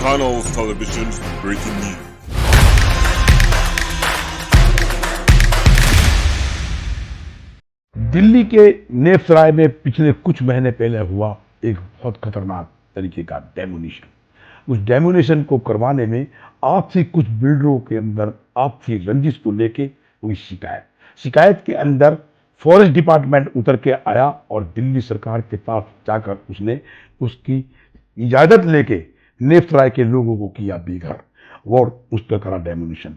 Channels Television's breaking news. Delhi के नेफसराय में पिछले कुछ महीने पहले हुआ एक बहुत खतरनाक तरीके का डेमोनिशन। उस डेमोनिशन को करवाने में आपसी कुछ बिल्डरों के अंदर आपसी रंजिश को लेके हुई शिकायत के अंदर फॉरेस्ट डिपार्टमेंट उतर के आया और दिल्ली सरकार के पास जाकर उसने उसकी इजाजत लेके नेफसराय के लोगों को किया बेघर और उस पर करा डेमोनिशन।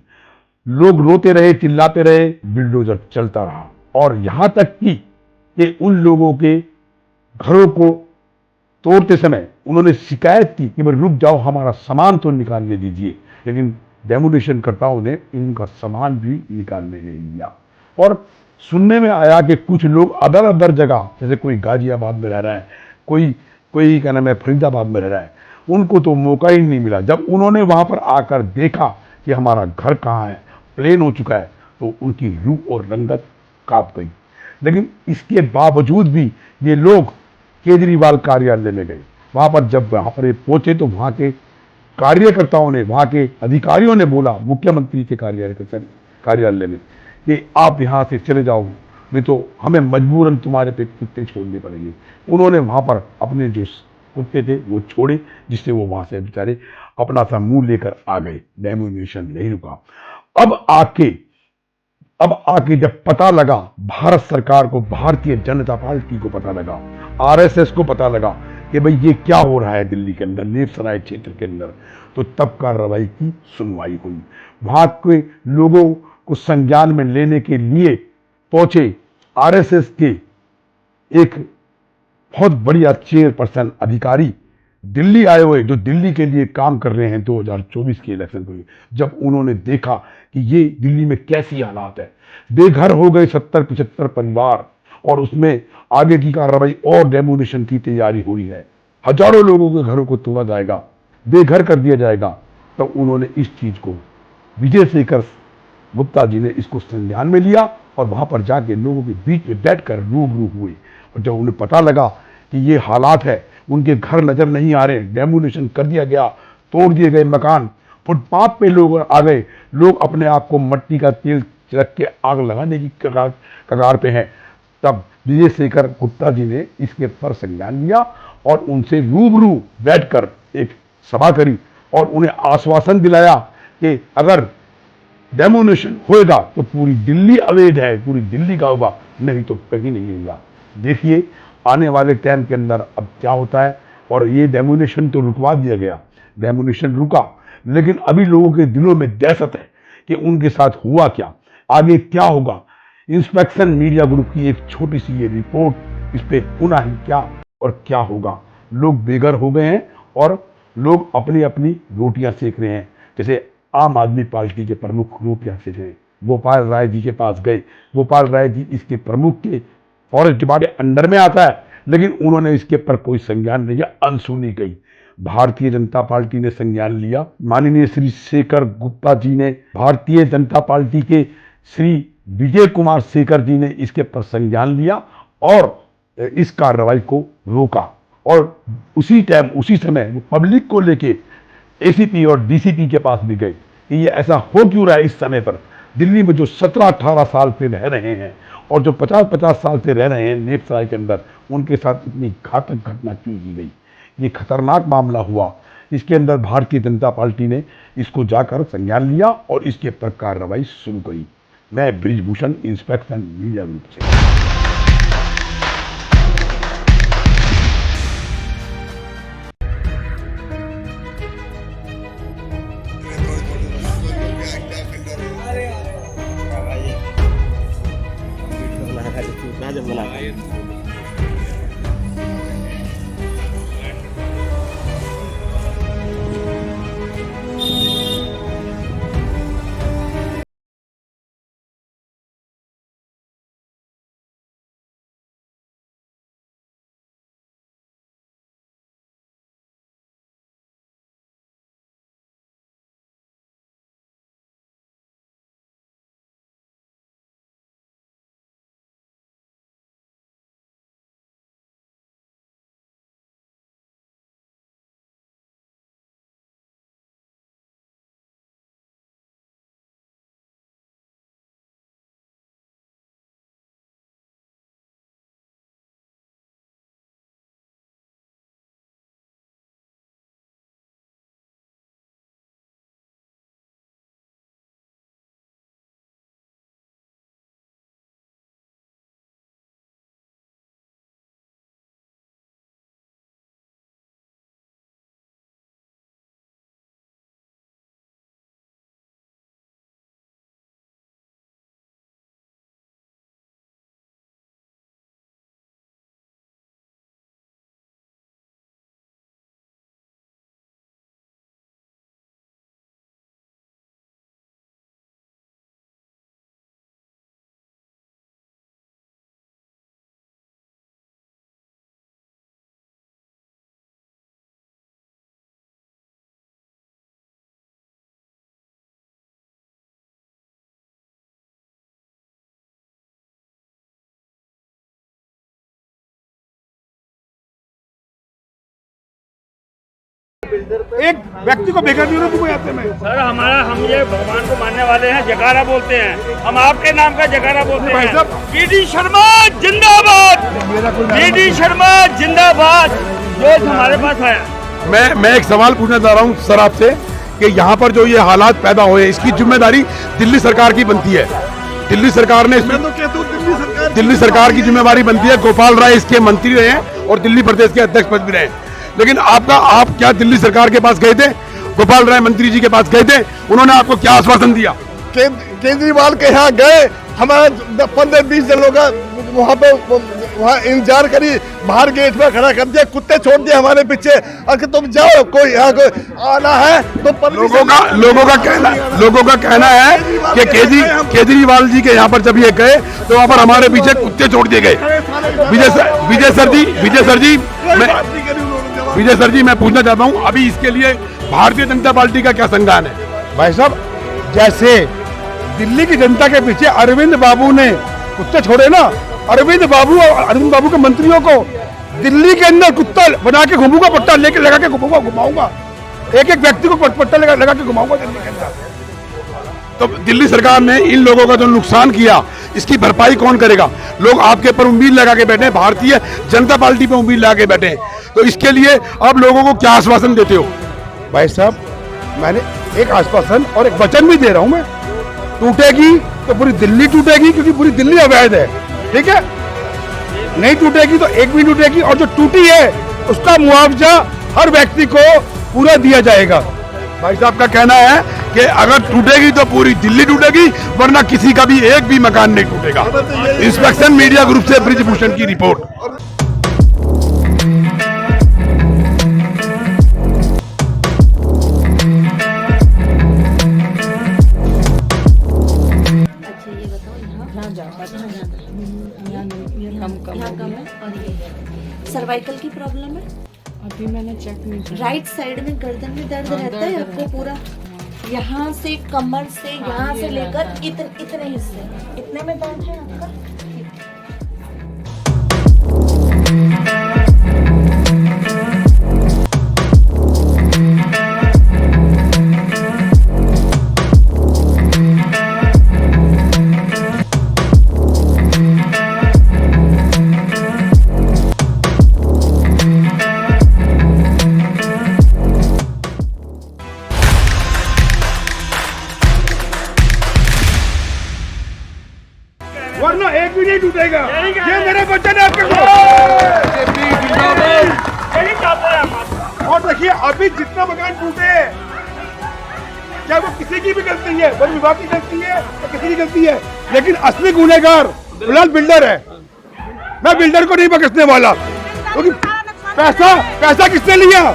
लोग रोते रहे, चिल्लाते रहे, बिल्डोजर चलता रहा और यहां तक कि उन लोगों के घरों को तोड़ते समय उन्होंने शिकायत की कि भाई रुक जाओ, हमारा सामान तो निकालने दीजिए, लेकिन डेमोलिशन कर्ताओं ने उनका सामान भी निकालने नहीं दिया। और सुनने में आया कि कुछ लोग अदर अदर जगह, जैसे कोई गाजियाबाद में रह रहा है, कोई कोई क्या नाम है फरीदाबाद में रह रहा है, उनको तो मौका ही नहीं मिला। जब उन्होंने वहां पर आकर देखा कि हमारा घर कहाँ है, प्लेन हो चुका है, तो उनकी रूह और रंगत कांप गई। लेकिन इसके बावजूद भी ये लोग केजरीवाल कार्यालय में गए। वहां पर जब वहां पर पहुंचे तो वहां के कार्यकर्ताओं ने, वहां के अधिकारियों ने बोला मुख्यमंत्री के कार्यालय में कि आप यहां से चले जाओ, नहीं तो हमें मजबूरन तुम्हारे पे कुत्ते छोड़ने पड़ेंगे। उन्होंने वहां पर अपने जो कुत्ते थे वो छोड़े, जिससे वो वहां से बेचारे अपना सा मुंह लेकर आ गए। डेमोनिशन नहीं रुका। अब आके जब पता लगा भारत सरकार को, भारतीय जनता पार्टी को पता लगा, आरएसएस को पता लगा कि भाई ये क्या हो रहा है दिल्ली के अंदर, नेफसराय क्षेत्र के अंदर, तो तब कार्रवाई की सुनवाई हुई। वहां के लोगों को संज्ञान में लेने के लिए पहुंचे आरएसएस के एक बहुत बढ़िया चेयरपर्सन अधिकारी दिल्ली आए हुए, जो दिल्ली के लिए काम कर रहे हैं 2024 के इलेक्शन को। जब उन्होंने देखा कि ये दिल्ली में कैसी हालात है, बेघर हो गए 70-75 परिवार, और उसमें आगे की कार्रवाई और डेमोलिशन की तैयारी हुई है, हजारों लोगों के घरों को तोड़ा जाएगा, बेघर कर दिया जाएगा। तो उन्होंने इस चीज को, विजय शेखर गुप्ता जी ने इसको संज्ञान में लिया और वहां पर जाके लोगों के बीच में बैठकर रूबरू हुए। और जब उन्हें पता लगा कि ये हालात है, उनके घर नजर नहीं आ रहे, डेमोलिशन कर दिया गया, तोड़ दिए गए मकान, फुटपाथ पे लोग आ गए, लोग अपने आप को मट्टी का तेल छिड़क के आग लगाने की कगार पे हैं, तब विजय शेखर गुप्ता जी ने इसके पर संज्ञान लिया और उनसे रूबरू बैठकर एक सभा करी और उन्हें आश्वासन दिलाया कि अगर डेमोनेशन होएगा तो पूरी दिल्ली अवैध है, पूरी दिल्ली का होगा, नहीं तो कहीं नहीं होगा। देखिए आने वाले टाइम के अंदर अब क्या होता है। और ये डेमोनेशन तो रुकवा दिया गया, डेमोनेशन रुका, लेकिन अभी लोगों के दिलों में दहशत है कि उनके साथ हुआ क्या, आगे क्या होगा। इंस्पेक्शन मीडिया ग्रुप की एक छोटी सी ये रिपोर्ट, इस पे पुनः ही क्या और क्या होगा। लोग बेघर हो गए हैं और लोग अपनी अपनी रोटियां सेक रहे हैं। जैसे आम आदमी पार्टी के प्रमुख रोटियां सेक रहे हैं, गोपाल राय जी के पास गए। गोपाल राय जी इसके प्रमुख के फॉरेस्ट डिपार्टमेंट अंडर में आता है, लेकिन उन्होंने इसके पर कोई संज्ञान नहीं लिया, अनसुनी गई। भारतीय जनता पार्टी ने संज्ञान लिया, माननीय श्री शेखर गुप्ता जी ने, भारतीय जनता पार्टी के श्री विजय कुमार शेखर जी ने इसके पर संज्ञान लिया और इस कार्रवाई को रोका। और उसी टाइम, उसी समय पब्लिक को लेके एसीपी और डीसीपी के पास भी गए कि ये ऐसा हो क्यों रहा है इस समय पर। दिल्ली में जो 17-18 साल से रह रहे हैं और जो 50-50 साल से रह रहे हैं नेफसराय के अंदर, उनके साथ इतनी घातक घटना क्यों की गई। ये खतरनाक मामला हुआ। इसके अंदर भारतीय जनता पार्टी ने इसको जाकर संज्ञान लिया और इसके पर कार्रवाई शुरू करी। मैं ब्रिजभूषण, इंस्पेक्शन मीडिया ग्रुप से। जब बना एक व्यक्ति को बेकार नहीं होना याद में। सर हम ये भगवान को मानने वाले हैं, जयकारा बोलते हैं, हम आपके नाम का जयकारा बोलते हैं। पीडी शर्मा जिंदाबाद, पीडी शर्मा जिंदाबाद, जो हमारे पास है। मैं एक सवाल पूछना चाह रहा हूँ सर आपसे कि यहाँ पर जो ये हालात पैदा हुए, इसकी जिम्मेदारी दिल्ली सरकार की बनती है। दिल्ली सरकार ने दिल्ली सरकार की जिम्मेवारी बनती है। गोपाल राय इसके मंत्री रहे हैं और दिल्ली प्रदेश के अध्यक्ष पद भी रहे। लेकिन आप क्या दिल्ली सरकार के पास गए थे? गोपाल राय मंत्री जी के पास गए थे? उन्होंने आपको क्या आश्वासन दिया? केजरीवाल के यहाँ गए, हमारा 15-20 जनों का वहाँ इंतजार करी, बाहर गेट में खड़ा कर दिया, कुत्ते छोड़ दिए हमारे पीछे। अगर तुम जाओ, कोई यहाँ को आना है तो लोगों का कहना है कि केजरीवाल जी के यहाँ पर जब ये गए तो वहाँ पर हमारे पीछे कुत्ते छोड़ दिए गए। विजय सर जी मैं पूछना चाहता हूँ, अभी इसके लिए भारतीय जनता पार्टी का क्या संज्ञान है? भाई साहब, जैसे दिल्ली की जनता के पीछे अरविंद बाबू ने कुत्ते छोड़े ना, अरविंद बाबू के मंत्रियों को दिल्ली के अंदर कुत्ता बना के घूमूंगा, पट्टा लेके लगा के घुमाऊंगा, एक व्यक्ति को पट्टा लगा के घुमाऊंगा दिल्ली के अंदर। तो दिल्ली सरकार ने इन लोगों का जो नुकसान किया, इसकी भरपाई कौन करेगा? लोग आपके ऊपर उम्मीद लगा के बैठे हैं, भारतीय जनता पार्टी पे उम्मीद लगा के बैठे हैं। तो इसके लिए आप लोगों को क्या आश्वासन देते हो? भाई साहब, मैंने एक आश्वासन और एक वचन भी दे रहा हूं, मैं टूटेगी तो पूरी दिल्ली टूटेगी, क्योंकि पूरी दिल्ली अवैध है, ठीक है? नहीं टूटेगी तो एक भी टूटेगी, और जो टूटी है उसका मुआवजा हर व्यक्ति को पूरा दिया जाएगा। भाई साहब का कहना है कि अगर टूटेगी तो पूरी दिल्ली टूटेगी, वरना किसी का भी एक भी मकान नहीं टूटेगा। इंस्पेक्शन मीडिया ग्रुप से ब्रिजभूषण की रिपोर्ट। सर्वाइकल की प्रॉब्लम है? अभी मैंने चेक नहीं किया। राइट साइड में गर्दन में दर्द रहता है आपको पूरा, यहाँ से कमर से यहाँ से लेकर इतने हिस्से, इतने में दर्द है आपका? वरना एक भी नहीं टूटेगा। ये मेरे वचन है आपके को। और देखिए, अभी जितना मकान टूटे हैं, क्या वो किसी की भी गलती है? वन विभाग की गलती है तो किसी की गलती है, लेकिन असली गुनहगार फिलहाल बिल्डर है। मैं बिल्डर को नहीं बख्शने वाला, क्योंकि पैसा किसने लिया?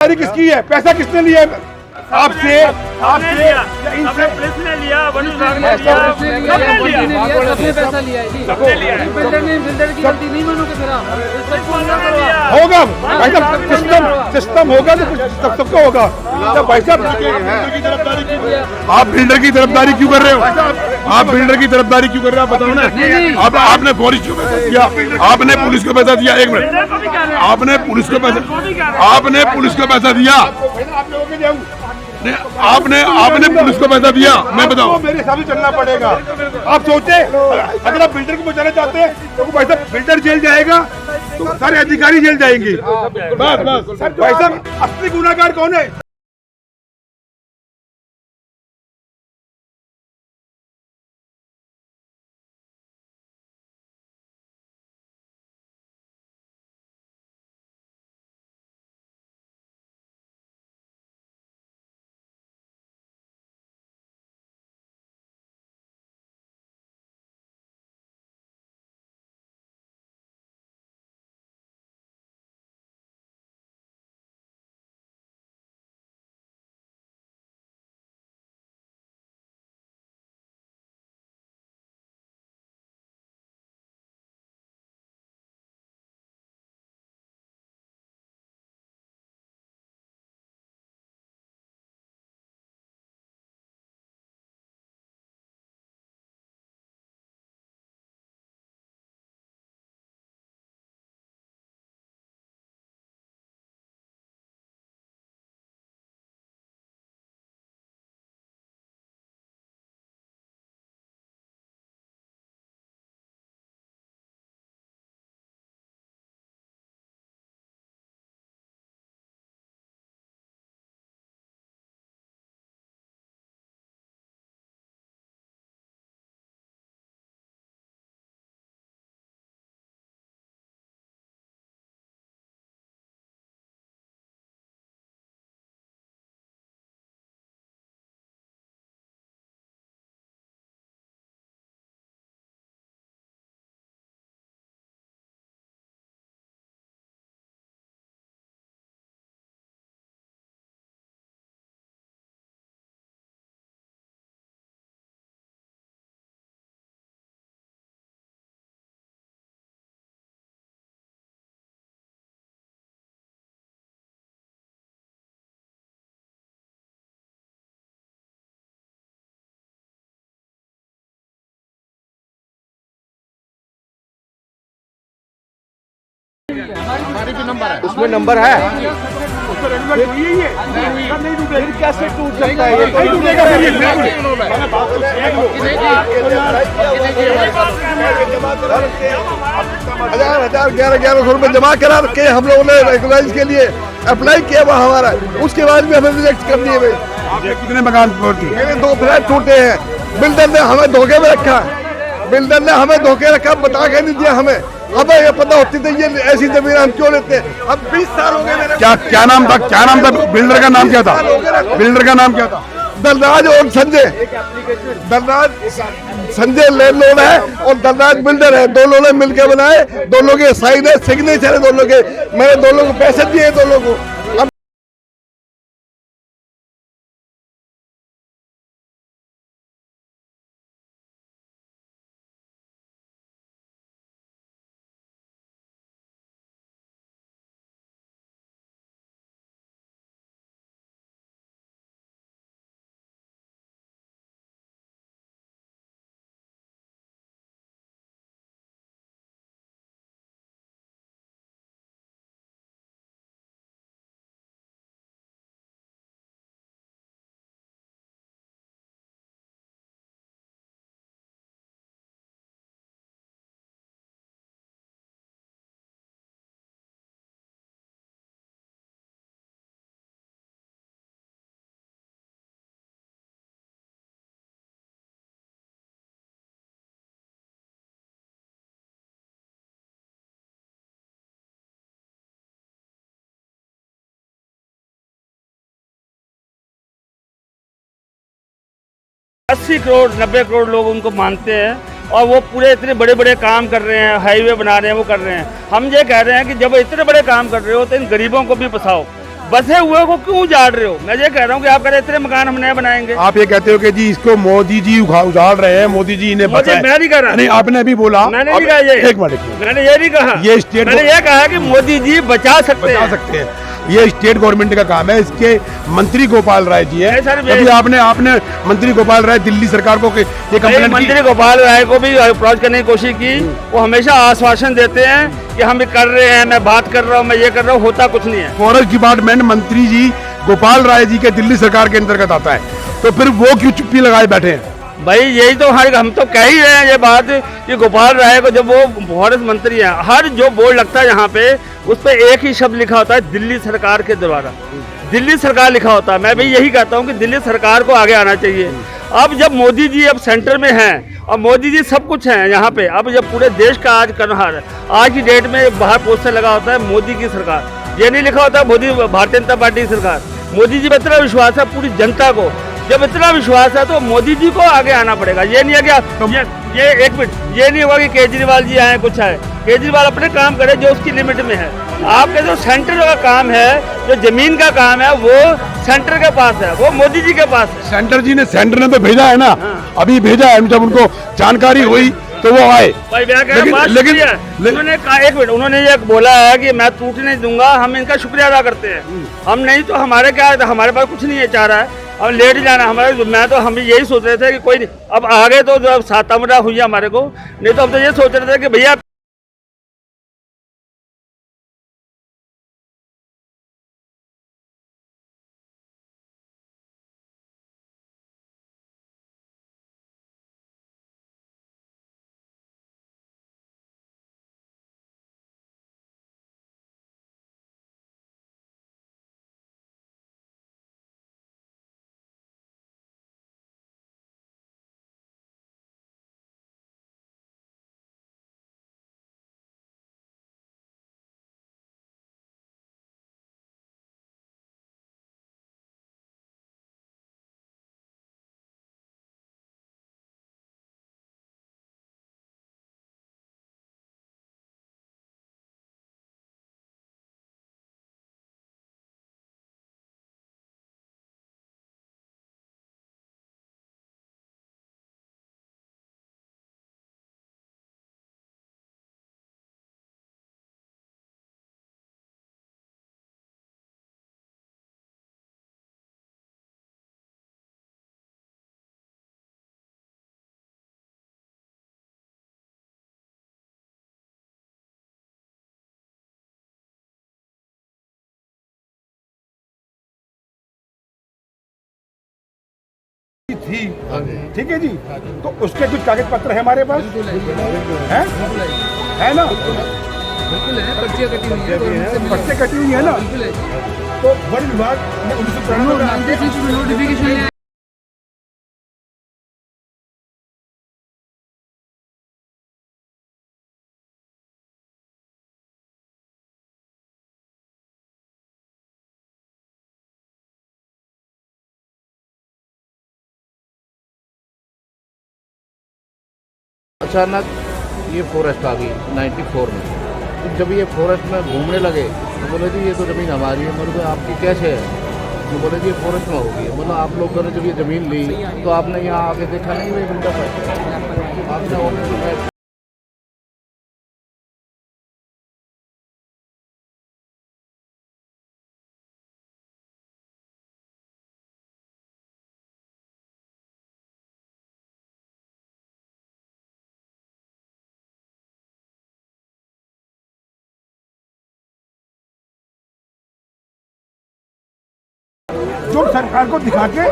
किसकी है? पैसा किसने लिया है? आपसे इनसे पुलिस ने लिया, वन विभाग ने लिया, सबने पैसा लिया है जी। बिल्डर की गलती नहीं मानोगे फिर आप? होगा भाई साहब, सिस्टम होगा तो कुछ सबको होगा। भाई साहब, आप बिल्डर की तरफदारी क्यों कर रहे हो? आप बिल्डर की तरफदारी क्यों कर रहे हो? आप बताओ ना। आपने फौरिश क्यों पैसा दिया? आपने पुलिस को पैसा दिया? एक मिनट, आपने पुलिस को पैसा दिया? आपने पुलिस को पैसा दिया? मैं बताऊं, मेरे हिसाब से चलना पड़ेगा। आप सोचे, अगर आप बिल्डर को बचाना चाहते हैं तो भाई साहब बिल्डर जेल जाएगा तो सारे अधिकारी जेल जाएंगे। बस भाई साहब, असली गुनाहगार कौन है? उसमें नंबर है, कैसे टूट सकता है? हजार 1100 रुपए जमा करा के हम लोगों ने रेगुलराइज के लिए अप्लाई किया हुआ हमारा, उसके बाद भी हमें रिजेक्ट कर दिए भाई। आपके कितने मकान मेरे 2 फ्लैट टूटे हैं, बिल्डर ने हमें धोखे में रखा, बिल्डर ने हमें धोखे रखा, बता के नहीं दिया हमें। हमें ये पता होती थी ये ऐसी जमीन हम क्यों लेते हैं। अब 20 साल हो गए मेरे। क्या नाम था, बिल्डर का नाम क्या था? बिल्डर का नाम क्या था? दलराज और संजय। दलराज संजय लैंडलॉर्ड है और दलराज बिल्डर है, दोनों ने मिलकर बनाए, दोनों के साइन है, सिग्नेचर है दोनों के, मैंने दोनों को पैसे दिए दोनों को। अब अस्सी करोड़ 90 करोड़ लोग उनको मानते हैं और वो पूरे इतने बड़े बड़े काम कर रहे हैं, हाईवे बना रहे हैं, वो कर रहे हैं। हम ये कह रहे हैं कि जब इतने बड़े काम कर रहे हो तो इन गरीबों को भी बसाओ, बसे हुए को क्यों उजाड़ रहे हो? मैं ये कह रहा हूँ कि आप कह रहे इतने मकान हम नए बनाएंगे। आप ये कहते हो कि जी इसको मोदी जी उजाड़ रहे हैं, मोदी जी इन्हें बचाएं। मैं नहीं कह रहा। नहीं, आपने अभी बोला, मैंने नहीं कहा ये। एक मिनट, मैंने ये नहीं कहा, ये स्टेट, मैंने ये कहा कि मोदी जी बचा सकते हैं। ये स्टेट गवर्नमेंट का काम है, इसके मंत्री गोपाल राय जी है। अभी आपने मंत्री गोपाल राय दिल्ली सरकार को ये कंप्लेंट, मंत्री गोपाल राय को भी अप्रोच करने की कोशिश की, वो हमेशा आश्वासन देते हैं कि हम कर रहे हैं, मैं बात कर रहा हूँ, मैं ये कर रहा हूँ, होता कुछ नहीं है। फॉरेस्ट डिपार्टमेंट मंत्री जी गोपाल राय जी के दिल्ली सरकार के अंतर्गत आता है, तो फिर वो क्यों चुप्पी लगाए बैठे हैं? भाई यही तो हम तो कह ही रहे हैं ये बात कि गोपाल राय को, जब वो फॉरेस्ट मंत्री है, हर जो बोर्ड लगता है यहाँ पे उस पर एक ही शब्द लिखा होता है, दिल्ली सरकार के द्वारा, दिल्ली सरकार लिखा होता है। मैं भी यही कहता हूँ कि दिल्ली सरकार को आगे आना चाहिए। अब जब मोदी जी अब सेंटर में हैं और मोदी जी सब कुछ हैं यहाँ पे, अब जब पूरे देश का आज करनहार, आज की डेट में बाहर पोस्टर लगा होता है मोदी की सरकार, ये नहीं लिखा होता मोदी भारतीय जनता पार्टी की सरकार। मोदी जी में इतना विश्वास है पूरी जनता को, जब इतना विश्वास है तो मोदी जी को आगे आना पड़ेगा। ये नहीं है कि ये एक मिनट, ये नहीं होगा कि केजरीवाल जी आए कुछ है, केजरीवाल अपने काम करे जो उसकी लिमिट में है। आपके जो सेंटर का काम है, जो जमीन का काम है, वो सेंटर के पास है, वो मोदी जी के पास है। सेंटर ने तो भेजा है ना, अभी भेजा है, जब उनको जानकारी हुई तो वो आए। लेकिन उन्होंने कहा, एक मिनट, उन्होंने ये बोला है कि मैं टूट नहीं दूंगा, हम इनका शुक्रिया अदा करते हैं। हम नहीं तो हमारे क्या, हमारे पास कुछ नहीं है, चाह रहा है अब लेट जाना हमारे। मैं तो हम यही सोच रहे थे कि कोई नहीं, अब आगे तो जब सातमरा हुई हमारे को, नहीं तो हम तो ये सोच रहे थे कि भैया थी, ठीक है जी, तो उसके कुछ कागज पत्र है हमारे पास, है ना? बिल्कुल है, पर्चियाँ कटी हुई है, पर्चे कटी हुई है ना? बिल्कुल है। तो वन विभाग ने 1993 में नोटिफिकेशन अचानक ये फॉरेस्ट आ गई 94 में। तो जब ये फॉरेस्ट में घूमने लगे तो बोले जी ये तो ज़मीन हमारी है। मतलब आपकी कैसे है? तो बोले जी ये फॉरेस्ट में होगी। मतलब आप लोगों ने जब ये ज़मीन ली तो आपने यहाँ आके देखा नहीं ये बंदा आपने ऑफिस में जो सरकार को दिखा के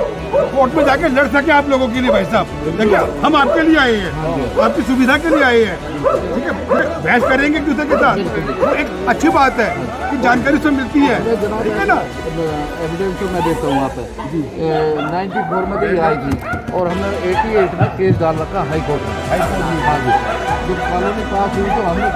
कोर्ट में जाके लड़ सके आप लोगों के लिए। भाई साहब देखिए, हम आपके लिए आए हैं, आपकी सुविधा के लिए आए हैं, ठीक है? बहस करेंगे एक दूसरे के साथ, वो एक अच्छी बात है कि जानकारी से मिलती है, ठीक है ना? एविडेंस तो मैं देता हूँ वहाँ पे 94 में तो ये आई थी और हमने 88 में केस डाल रखा हाई कोर्ट में। हाँ जी, जब कॉलोनी पास हुई तो हमने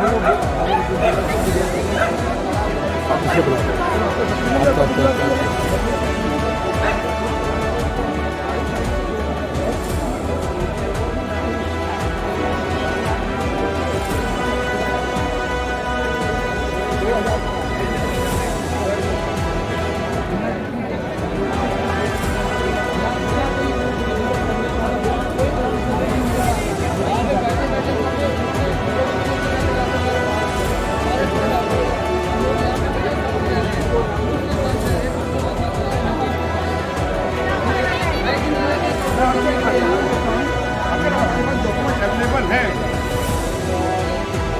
अवेलेबल है,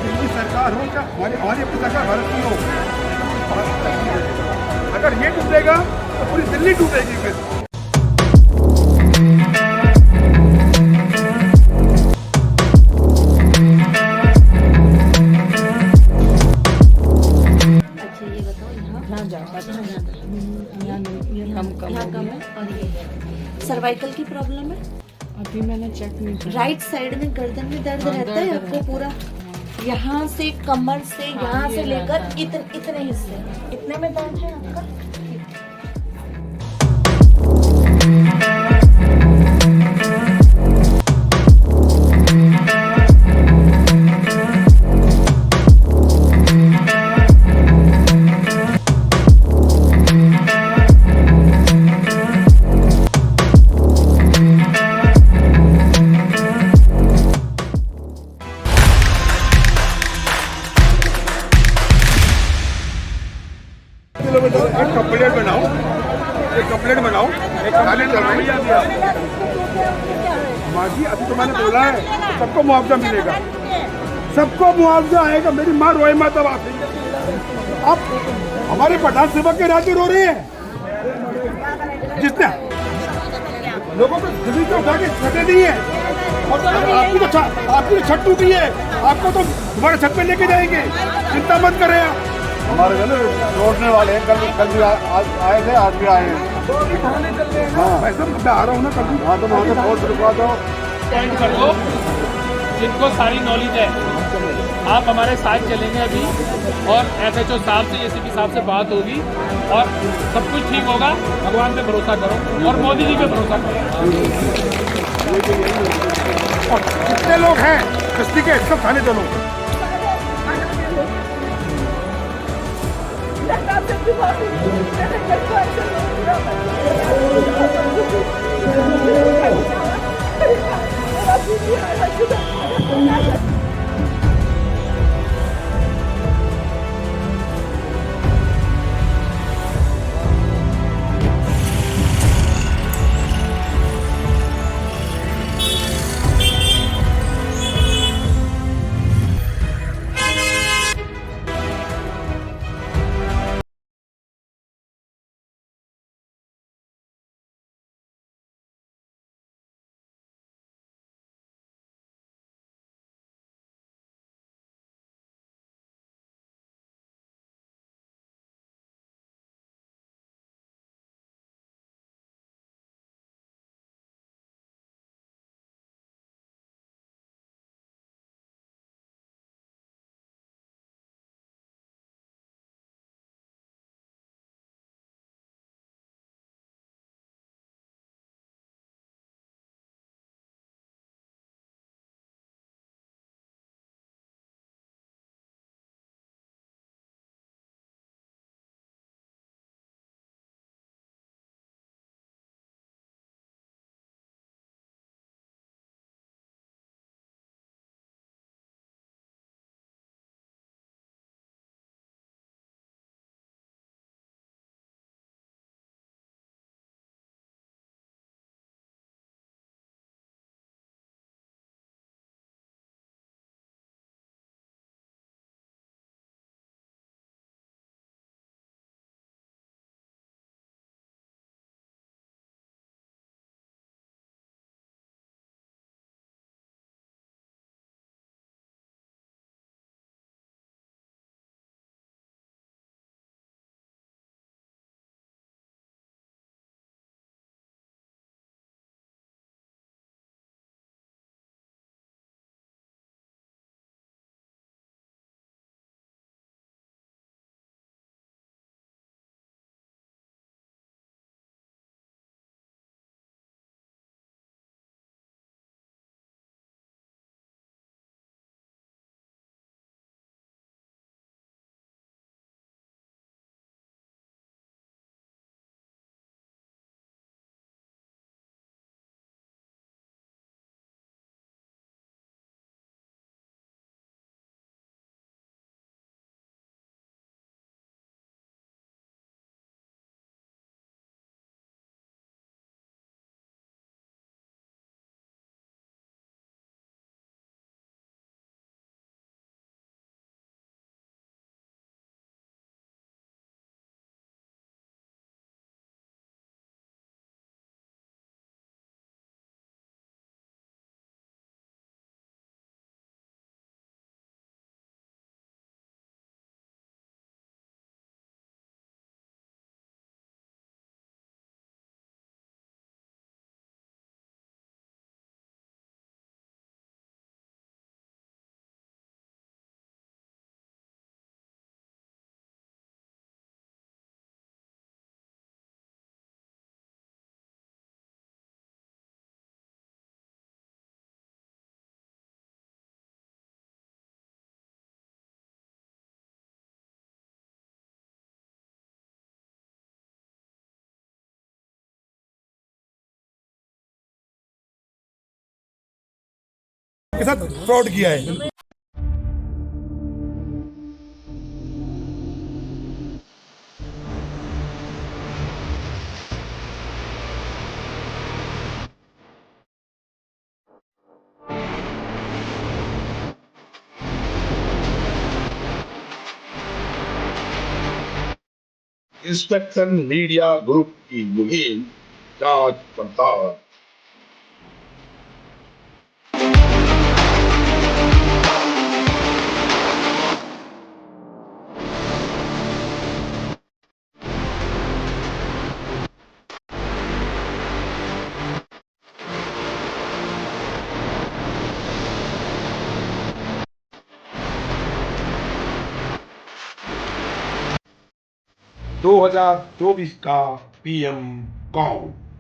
दिल्ली सरकार हो या हमारी अपनी सरकार भारत की हो, अगर ये टूटेगा तो पूरी दिल्ली टूटेगी फिर। अच्छा ये बताओ, यहाँ यहाँ कम है और ये सर्वाइकल की प्रॉब्लम है। अभी मैंने चेक नहीं किया। राइट साइड में गर्दन में दर्द रहता है आपको पूरा, यहाँ से कमर से यहाँ से लेकर इतने हिस्से, इतने में दर्द है आपका। एक कंप्लेंट बनाओ, एक खाली चल रही है माजी। अभी तो मैंने बोला है सबको मुआवजा मिलेगा, सबको मुआवजा आएगा। मेरी माँ रोए माँ तब आती। अब हमारे पठान सेवक के राज्य रो रहे हैं, जिसने लोगों को जमीन से उठा के छते दी है, और आपकी तो छत टूटी है, आपको तो तुम्हारे छत पे लेके जाएंगे, चिंता मत करें आप। हमारे घर लौटने वाले हैं, कल भी आए थे, आज भी आए हैं। हाँ वैसे मैं आ रहा हूँ ना कल। हाँ तो वहाँ से फोर्स रुकवा दो, पॉइंट कर दो जिनको सारी नॉलेज है। आप हमारे साथ चलेंगे अभी और FHO साहब से, ACP साहब से बात होगी और सब कुछ ठीक होगा। भगवान पे भरोसा करो और मोदी जी पे भरोसा करो। कितने लोग हैं बस्ती के, सब थाने चलो। आपके साथ फ्रॉड किया है। इंस्पेक्टर मीडिया ग्रुप की मुहिम जांच पड़ताल। दो 2024 का PM काउंट।